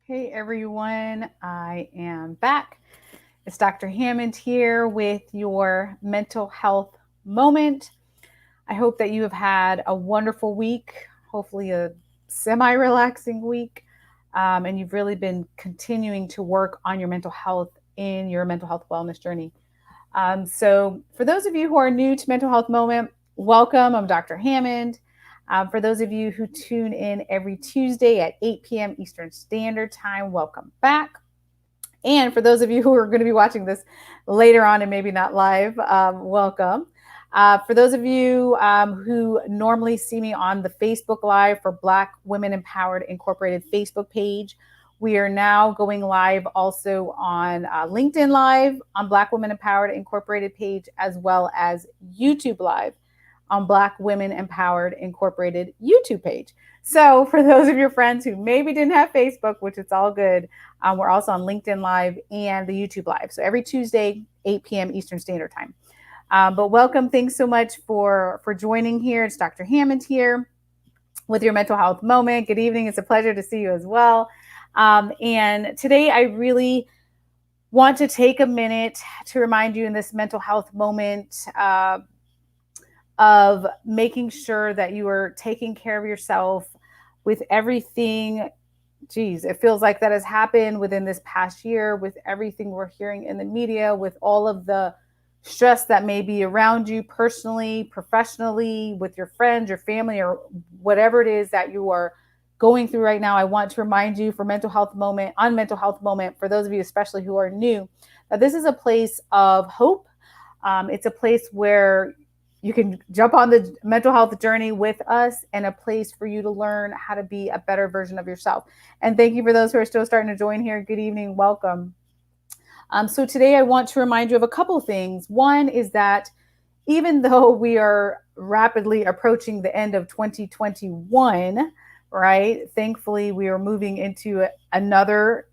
Hey everyone, I am back. It's Dr. Hammond here with your mental health moment. I hope that you have had a wonderful week, hopefully, a semi relaxing week, and you've really been continuing to work on your mental health in your mental health wellness journey. For those of you who are new to Mental Health Moment, welcome. I'm Dr. Hammond. For those of you who tune in every Tuesday at 8 p.m. Eastern Standard Time, welcome back. And for those of you who are going to be watching this later on and maybe not live, welcome. For those of you who normally see me on the Facebook Live for Black Women Empowered Incorporated Facebook page, we are now going live also on LinkedIn Live on Black Women Empowered Incorporated page, as well as YouTube Live on Black Women Empowered Incorporated YouTube page. So for those of your friends who maybe didn't have Facebook, which it's all good, we're also on LinkedIn Live and the YouTube Live. So every Tuesday, 8 p.m. Eastern Standard Time. But welcome. Thanks so much for joining here. It's Dr. Hammond here with your mental health moment. Good evening. It's a pleasure to see you as well. And today I really want to take a minute to remind you in this mental health moment of making sure that you are taking care of yourself with everything. Geez, it feels like that has happened within this past year with everything we're hearing in the media, with all of the stress that may be around you personally, professionally, with your friends, your family, or whatever it is that you are going through right now. I want to remind you for Mental Health Moment, on Mental Health Moment, for those of you especially who are new, that this is a place of hope. It's a place where you can jump on the mental health journey with us, and a place for you to learn how to be a better version of yourself. And thank you for those who are still starting to join here. Good evening. Welcome. So today I want to remind you of a couple things. One is that even though we are rapidly approaching the end of 2021, right? Thankfully, we are moving into another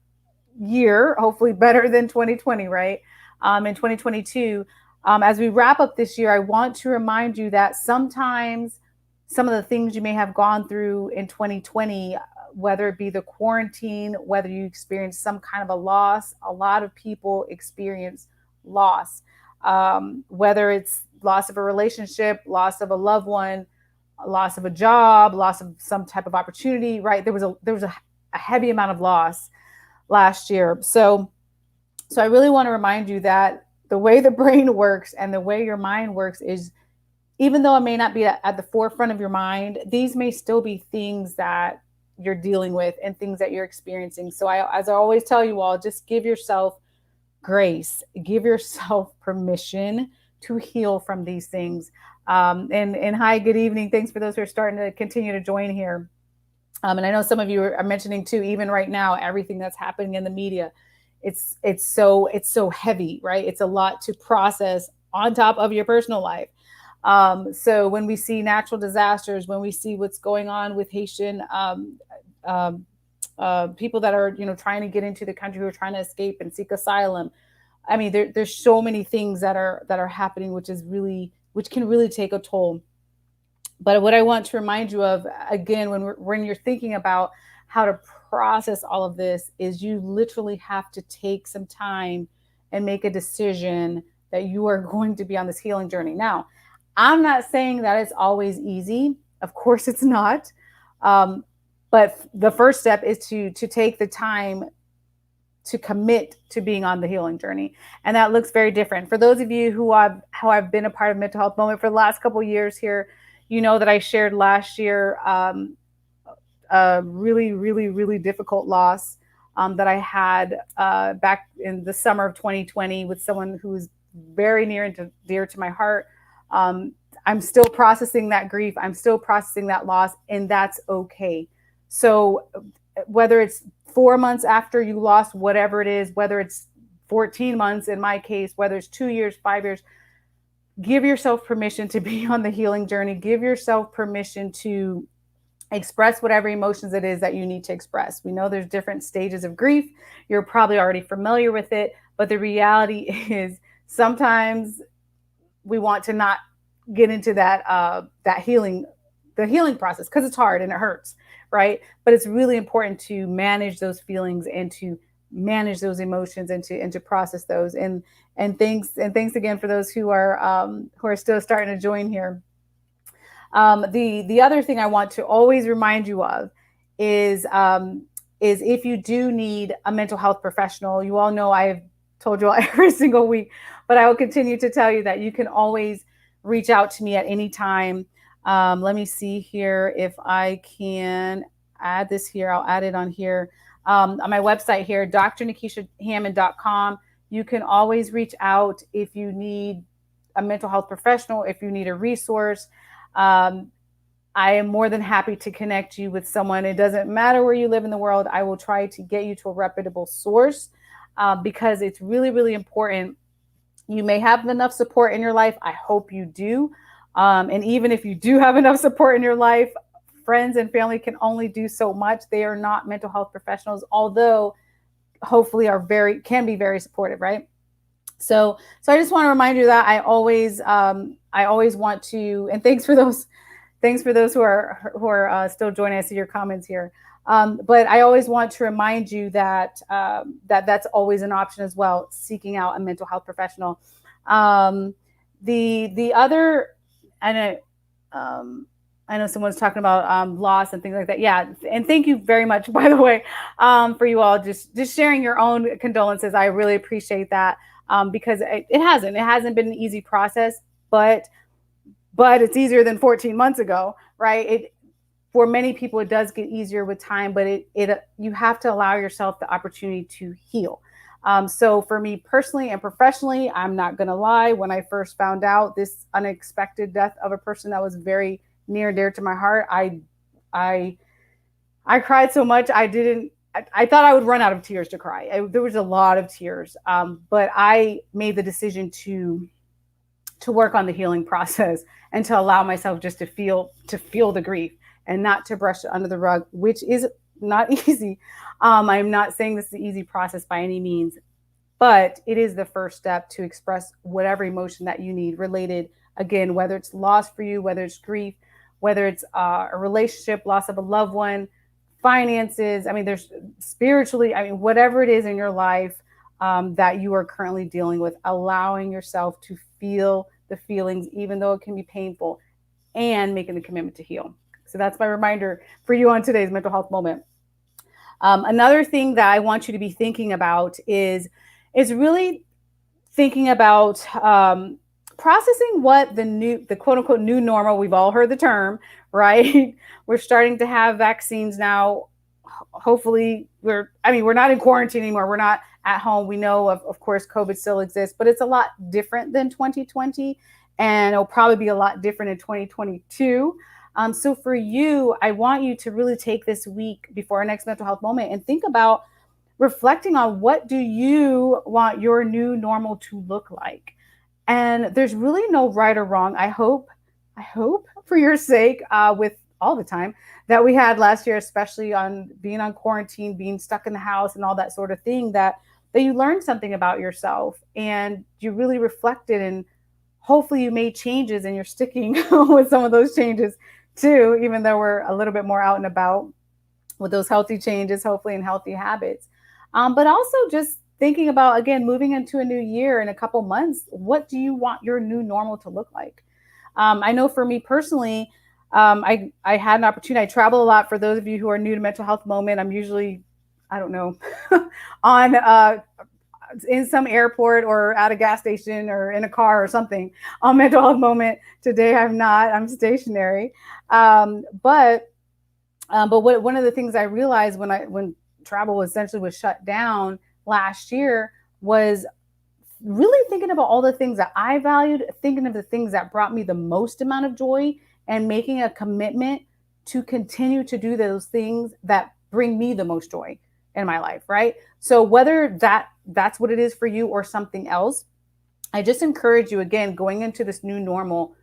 year, hopefully better than 2020, right? In 2022. As we wrap up this year, I want to remind you that sometimes some of the things you may have gone through in 2020, whether it be the quarantine, whether you experience some kind of a loss, a lot of people experience loss, whether it's loss of a relationship, loss of a loved one, loss of a job, loss of some type of opportunity, right? There was a heavy amount of loss last year. So I really want to remind you that the way the brain works and the way your mind works is, even though it may not be at the forefront of your mind, these may still be things that you're dealing with and things that you're experiencing. So as I always tell you all, just give yourself grace, give yourself permission to heal from these things. And hi, good evening. Thanks for those who are starting to continue to join here. And I know some of you are mentioning too, even right now, everything that's happening in the media, it's so heavy, right? It's a lot to process on top of your personal life. So when we see natural disasters, when we see what's going on with Haitian people that are trying to get into the country, who are trying to escape and seek asylum, I mean, there's so many things that are happening, which can really take a toll. But what I want to remind you of, again, when you're thinking about how to process all of this, is you literally have to take some time and make a decision that you are going to be on this healing journey. Now, I'm not saying that it's always easy. Of course it's not. But the first step is to take the time to commit to being on the healing journey. And that looks very different. For those of you who I've been a part of Mental Health Moment for the last couple of years here, you know that I shared last year a really, really, really difficult loss that I had back in the summer of 2020 with someone who's very near and dear to my heart. I'm still processing that grief. I'm still processing that loss, and that's okay. So whether it's 4 months after you lost whatever it is, whether it's 14 months in my case, whether it's 2 years, 5 years, give yourself permission to be on the healing journey. Give yourself permission to express whatever emotions it is that you need to express. We know there's different stages of grief. You're probably already familiar with it, but the reality is sometimes we want to not get into that healing the healing process, because it's hard and it hurts, right? But it's really important to manage those feelings and to manage those emotions and to process those. And thanks again for those who are still starting to join here. The other thing I want to always remind you of is if you do need a mental health professional. You all know I've told you all every single week, but I will continue to tell you that you can always reach out to me at any time. Let me see here if I can add this here. I'll add it on here on my website here, drnikishahammond.com. You can always reach out if you need a mental health professional, if you need a resource. I am more than happy to connect you with someone. It doesn't matter where you live in the world. I will try to get you to a reputable source because it's really, really important. You may have enough support in your life. I hope you do. And even if you do have enough support in your life, friends and family can only do so much. They are not mental health professionals, although hopefully can be very supportive, right? So I just want to remind you that I always want to, and thanks for those who are still joining. I see your comments here. But I always want to remind you that that's always an option as well, seeking out a mental health professional. The other, I know someone's talking about loss and things like that. Yeah, and thank you very much, by the way, for you all just sharing your own condolences. I really appreciate that because it hasn't been an easy process, but it's easier than 14 months ago, right? For many people, it does get easier with time, but you have to allow yourself the opportunity to heal. So for me personally and professionally, I'm not going to lie. When I first found out this unexpected death of a person that was very near and dear to my heart, I cried so much. I thought I would run out of tears to cry. There was a lot of tears, but I made the decision to work on the healing process and to allow myself just to feel the grief and not to brush it under the rug, which is not easy. I'm not saying this is an easy process by any means, but it is the first step to express whatever emotion that you need related, again, whether it's loss for you, whether it's grief, whether it's a relationship, loss of a loved one, finances. I mean, there's spiritually, whatever it is in your life that you are currently dealing with, allowing yourself to feel the feelings, even though it can be painful, and making the commitment to heal. So that's my reminder for you on today's mental health moment. Another thing that I want you to be thinking about is really thinking about processing what the quote unquote new normal. We've all heard the term, right? We're starting to have vaccines now. Hopefully we're not in quarantine anymore. We're not at home. We know of course COVID still exists, but it's a lot different than 2020, and it'll probably be a lot different in 2022. So for you, I want you to really take this week before our next mental health moment and think about reflecting on what do you want your new normal to look like. And there's really no right or wrong. I hope for your sake, with all the time that we had last year, especially on being on quarantine, being stuck in the house and all that sort of thing, that you learned something about yourself and you really reflected, and hopefully you made changes and you're sticking with some of those changes too, even though we're a little bit more out and about with those healthy changes, hopefully, and healthy habits. But also just thinking about, again, moving into a new year in a couple months, what do you want your new normal to look like? I know for me personally, I had an opportunity. I travel a lot. For those of you who are new to Mental Health Moment, I'm usually, I don't know, on in some airport or at a gas station or in a car or something on Mental Health Moment. Today I'm not. I'm stationary. But one of the things I realized when travel essentially was shut down last year was really thinking about all the things that I valued, thinking of the things that brought me the most amount of joy, and making a commitment to continue to do those things that bring me the most joy in my life, right? So whether that's what it is for you or something else, I just encourage you, again, going into this new normal,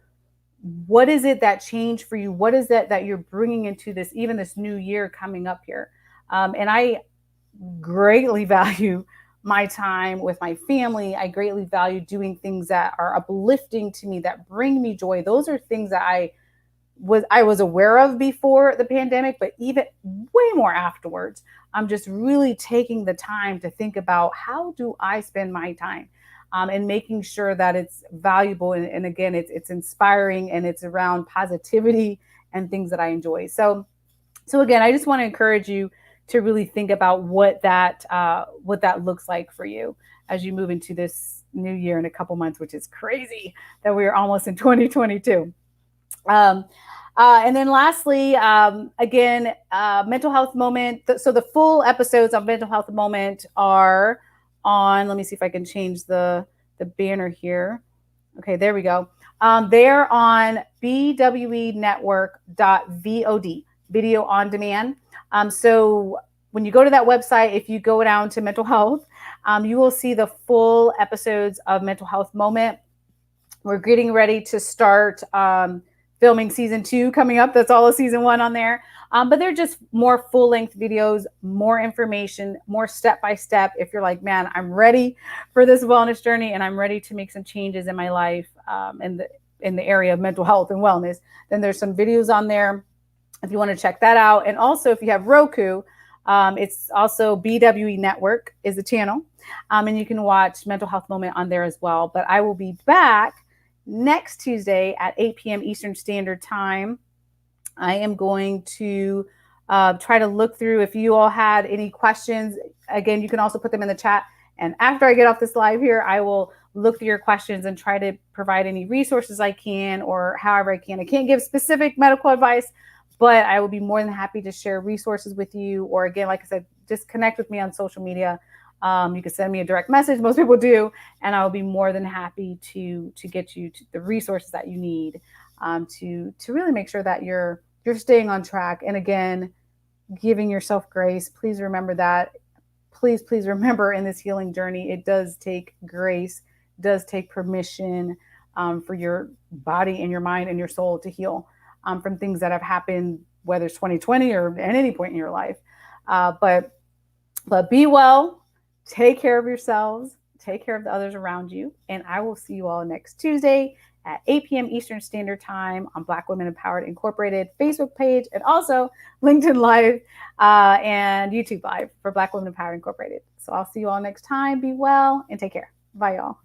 what is it that changed for you? What is that you're bringing into this, even this new year coming up here? And I greatly value my time with my family. I greatly value doing things that are uplifting to me, that bring me joy. Those are things that I I was aware of before the pandemic, but even way more afterwards. I'm just really taking the time to think about how do I spend my time, and making sure that it's valuable, and again, it's inspiring, and it's around positivity and things that I enjoy. So again, I just want to encourage you to really think about what that looks like for you as you move into this new year in a couple months, which is crazy that we're almost in 2022. Um, and then lastly, again, mental health moment. So the full episodes of mental health moment are on. Let me see if I can change the banner here. Okay, there we go. They're on bwenetwork.vod, video on demand. So when you go to that website, if you go down to mental health, you will see the full episodes of Mental Health Moment. We're getting ready to start filming season 2 coming up. That's all of season 1 on there. But they're just more full-length videos, more information, more step-by-step. If you're like, man, I'm ready for this wellness journey and I'm ready to make some changes in my life, in the area of mental health and wellness, then there's some videos on there if you want to check that out. And also, if you have Roku, it's also BWE Network is the channel, and you can watch Mental Health Moment on there as well. But I will be back next Tuesday at 8 p.m. Eastern Standard Time. I am going to try to look through if you all had any questions. Again, you can also put them in the chat. And after I get off this live here, I will look through your questions and try to provide any resources I can or however I can. I can't give specific medical advice, but I will be more than happy to share resources with you. Or again, like I said, just connect with me on social media. You can send me a direct message. Most people do. And I will be more than happy to get you to the resources that you need to really make sure that you're staying on track. And again, giving yourself grace. Please remember that. Please remember in this healing journey, it does take grace, does take permission for your body and your mind and your soul to heal from things that have happened, whether it's 2020 or at any point in your life. But be well, take care of yourselves, take care of the others around you, and I will see you all next Tuesday at 8 p.m. Eastern Standard Time on Black Women Empowered Incorporated Facebook page, and also LinkedIn Live and YouTube Live for Black Women Empowered Incorporated. So I'll see you all next time. Be well and take care. Bye, y'all.